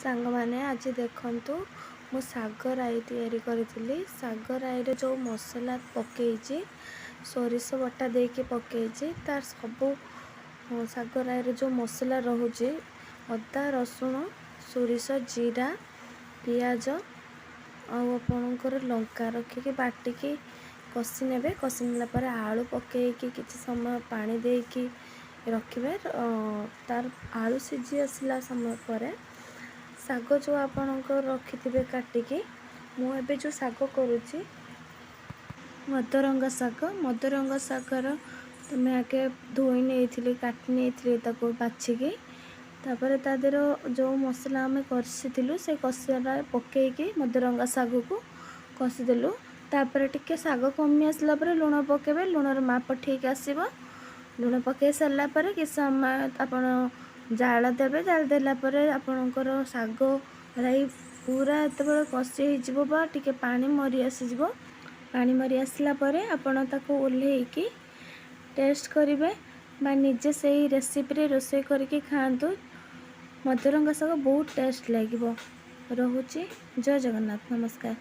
सांग माने आज देखंतु मु साग राई तैयारी करी। साग राई जो मसला पकईची सोरिष बटा देके पकईची तार सबू साग राई जो मसला रोचे अदा रसुण सोरिष जीरा पियाज आपणकर लंका रखिकी बाटिकी कषि ने कषि नाला आलू पकईकी किसी समय पानी देकी रखिए। तार आलू सीझी आसला समय पर साग जो आपणकर रखिथे काटिकी मुझे जो साग करुच्ची मदरंगा सागर तुम्हें आगे धोई नहीं काटी नहीं बाछिकी तापर तादेर जो मसला आम कषिलु से कषिया पकईकी मदरंगा साग को कषिदेलु। तापर टिके साग कमी आसला लुण पकेबे लुणर माप ठीक आसब। लुण पकई सारा कि समय आपण जाल देवे जाल देलापर आपणकर साग राई पूरा एत कषि हो टिके पानी मरी आसीज। पानी मरी आसला आपण ताको ओल्हेकी टेस्ट करेंगे बा निजे से ही रेसिपी रोषे करके खातु। मदरंगा साग बहुत टेस्ट लगे। रोचे जय जगन्नाथ, नमस्कार।